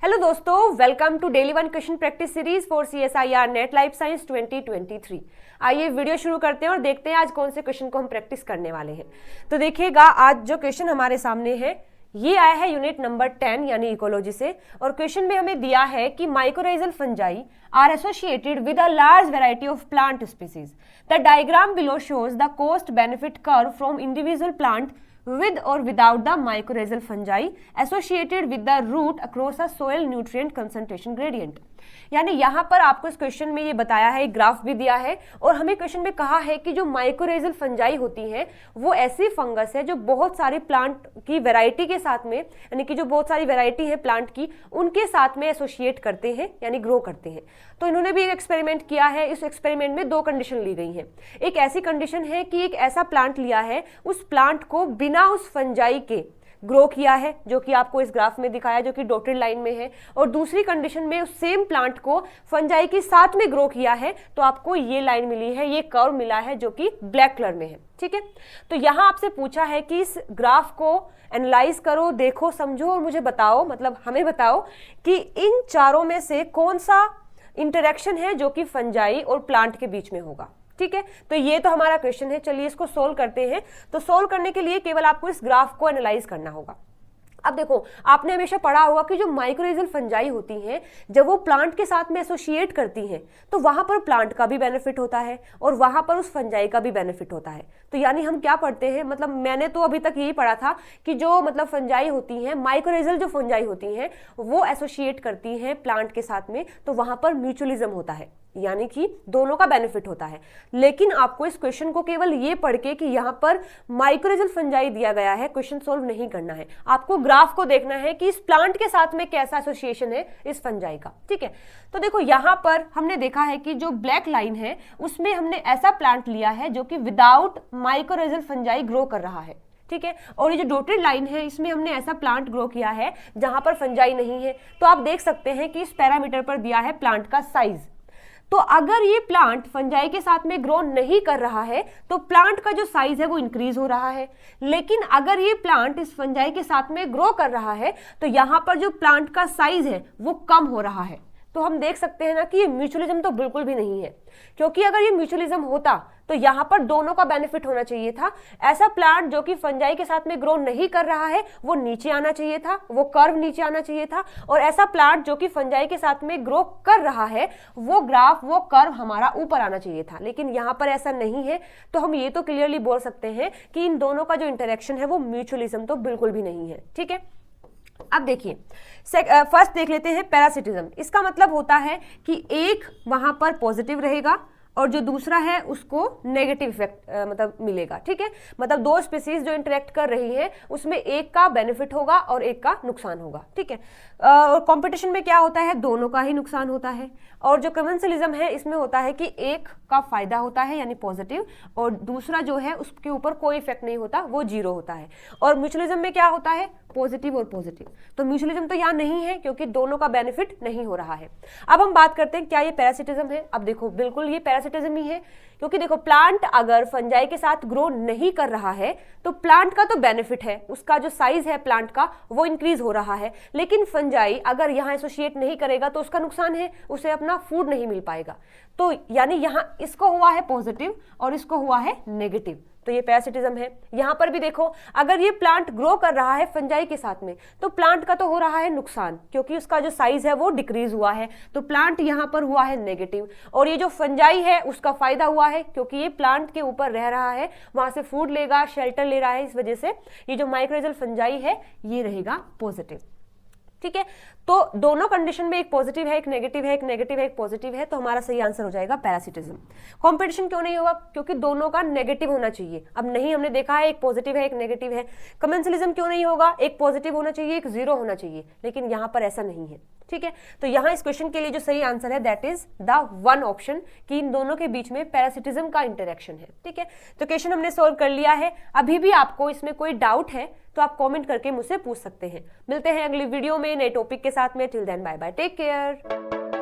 Hello दोस्तों, welcome to daily one question practice series for CSIR NET life science 2023। आइए video शुरू करते हैं और देखते हैं आज कौन से क्वेश्चन को हम प्रैक्टिस करने वाले हैं। तो देखिएगा, आज जो क्वेश्चन हमारे सामने है ये आया है यूनिट नंबर 10 यानी इकोलॉजी से। और क्वेश्चन में हमें दिया है कि mycorrhizal fungi are associated with a large variety of plant species. The diagram below shows the cost benefit curve from individual plant with or without the mycorrhizal fungi associated with the root across a soil nutrient concentration gradient। यानी यहाँ पर आपको इस question में ये बताया है, एक ग्राफ भी दिया है और हमें क्वेश्चन में कहा है कि जो माइकोराइजल फंजाई होती हैं वो ऐसी फंगस है जो बहुत सारी प्लांट की वैरायटी के साथ में, यानी कि जो बहुत सारी वैरायटी है प्लांट की, उनके साथ में एसोसिएट करते हैं यानी ग्रो करते हैं। तो इन्होंने भी एक एक्सपेरिमेंट किया है। इस एक्सपेरिमेंट में दो कंडीशन ली गई हैं। एक ऐसी कंडीशन है कि एक ऐसा प्लांट लिया है, उस प्लांट को बिना उस फंजाई के ग्रो किया है, जो कि आपको इस ग्राफ में दिखाया, जो कि डॉटेड लाइन में है। और दूसरी कंडीशन में उस सेम प्लांट को फंजाई के साथ में ग्रो किया है, तो आपको ये लाइन मिली है, ये कर्व मिला है जो कि ब्लैक कलर में है। ठीक है, तो यहां आपसे पूछा है कि इस ग्राफ को एनालाइज करो, देखो, समझो और मुझे बताओ, मतलब हमें बताओ कि इन चारों में से कौन सा इंटरेक्शन है जो कि फंजाई और प्लांट के बीच में होगा। ठीक है, तो ये तो हमारा क्वेश्चन है। चलिए इसको सोल्व करते हैं। तो सोल्व करने के लिए केवल आपको इस ग्राफ को एनालाइज करना होगा। अब देखो, आपने हमेशा पढ़ा होगा कि जो माइकोराइजल फंजाई होती हैं, जब वो प्लांट के साथ में एसोसिएट करती हैं तो वहां पर प्लांट का भी बेनिफिट होता है और वहां पर उस फंजाई का भी बेनिफिट होता है। तो यानी हम क्या पढ़ते हैं, मतलब मैंने तो अभी तक यही पढ़ा था कि जो मतलब फंजाई होती हैं, माइकोराइजल जो फंजाई होती हैं, वो एसोसिएट करती हैं प्लांट के साथ में, तो वहां पर म्यूचुअलिज्म होता है, यानी कि दोनों का बेनिफिट होता है। लेकिन आपको इस क्वेश्चन को केवल ये पढ़ के कि यहाँ पर माइकोराइजल फंजाई दिया गया है, क्वेश्चन सोल्व नहीं करना है। आपको ग्राफ को देखना है कि इस प्लांट के साथ में कैसा एसोसिएशन है इस फंजाई का। ठीक है, तो देखो यहाँ पर हमने देखा है कि जो ब्लैक लाइन है उसमें हमने ऐसा प्लांट लिया है जो कि विदाउट माइकोराइजल फंजाई ग्रो कर रहा है। ठीक है, और ये जो डॉटेड लाइन है इसमें हमने ऐसा प्लांट ग्रो किया है जहां पर फंजाई नहीं है। तो आप देख सकते हैं कि इस पैरामीटर पर दिया है प्लांट का साइज। तो अगर ये प्लांट फंजाई के साथ में ग्रो नहीं कर रहा है तो प्लांट का जो साइज है वो इंक्रीज हो रहा है। लेकिन अगर ये प्लांट इस फंजाई के साथ में ग्रो कर रहा है तो यहां पर जो प्लांट का साइज है वो कम हो रहा है। तो हम देख सकते हैं ना कि ये म्यूचुअलिज्म तो बिल्कुल भी नहीं है, क्योंकि अगर ये म्यूचुअलिज्म होता तो यहाँ पर दोनों का बेनिफिट होना चाहिए था। ऐसा प्लांट जो कि फंजाई के साथ में ग्रो नहीं कर रहा है वो नीचे आना चाहिए था, वो कर्व नीचे आना चाहिए था, और ऐसा प्लांट जो कि फंजाई के साथ में ग्रो कर रहा है वो ग्राफ, वो कर्व हमारा ऊपर आना चाहिए था। लेकिन यहाँ पर ऐसा नहीं है। तो हम ये तो क्लियरली बोल सकते हैं कि इन दोनों का जो इंटरेक्शन है वो म्यूचुअलिज्म तो बिल्कुल भी नहीं है। ठीक है, अब देखिए फर्स्ट देख लेते हैं पैरासिटिज्म। इसका मतलब होता है कि एक वहां पर पॉजिटिव रहेगा और जो दूसरा है उसको नेगेटिव इफेक्ट मतलब मिलेगा। ठीक है, मतलब दो स्पीसीज जो इंटरेक्ट कर रही है उसमें एक का बेनिफिट होगा और एक का नुकसान होगा। ठीक है, और कंपटीशन में क्या होता है, दोनों का ही नुकसान होता है। और जो कमेंसलिज्म है इसमें होता है कि एक का फायदा होता है यानी पॉजिटिव, और दूसरा जो है उसके ऊपर कोई इफेक्ट नहीं होता, वो जीरो होता है। और म्यूचुअलिज्म में क्या होता है, पॉजिटिव और पॉजिटिव। तो म्यूचुअलिज्म तो यहाँ नहीं है क्योंकि दोनों का बेनिफिट नहीं हो रहा है। अब हम बात करते हैं क्या ये पैरासिटिज्म है। अब देखो, बिल्कुल ये पैरासिटिज्म ही है, क्योंकि देखो प्लांट अगर फंजाई के साथ ग्रो नहीं कर रहा है तो प्लांट का तो बेनिफिट है, उसका जो साइज है प्लांट का वो इंक्रीज हो रहा है। लेकिन फंजाई अगर यहाँ एसोसिएट नहीं करेगा तो उसका नुकसान है, उसे अपना फूड नहीं मिल पाएगा। तो यानी यहाँ इसको हुआ है पॉजिटिव और इसको हुआ है नेगेटिव, तो ये पैरासिटिज्म है। यहां पर भी देखो, अगर ये प्लांट ग्रो कर रहा है फंजाई के साथ में तो प्लांट का तो हो रहा है नुकसान, क्योंकि उसका जो साइज है वो डिक्रीज हुआ है, तो प्लांट यहां पर हुआ है नेगेटिव। और ये जो फंजाई है उसका फायदा हुआ है, क्योंकि ये प्लांट के ऊपर रह रहा है, वहां से फूड लेगा, शेल्टर ले रहा है, इस वजह से ये जो माइकोराइजल फंजाई है ये रहेगा पॉजिटिव। ठीक है, तो दोनों कंडीशन में एक पॉजिटिव है, एक नेगेटिव है, एक नेगेटिव है, एक पॉजिटिव है, तो हमारा सही आंसर हो जाएगा पैरासिटिज्म। कंपटीशन क्यों नहीं होगा, क्योंकि दोनों का नेगेटिव होना चाहिए। अब नहीं, हमने देखा है एक पॉजिटिव है एक नेगेटिव है। कमेंसलिज्म क्यों नहीं होगा, एक पॉजिटिव होना चाहिए, एक जीरो होना चाहिए, लेकिन यहाँ पर ऐसा नहीं है। ठीक है, तो यहाँ इस क्वेश्चन के लिए जो सही आंसर है that is the one option, कि इन दोनों के बीच में पैरासिटिज्म का इंटरेक्शन है। ठीक है, तो क्वेश्चन हमने सोल्व कर लिया है। अभी भी आपको इसमें कोई डाउट है तो आप कमेंट करके मुझसे पूछ सकते हैं। मिलते हैं अगली वीडियो में नए टॉपिक के साथ में। Till then bye bye, take care.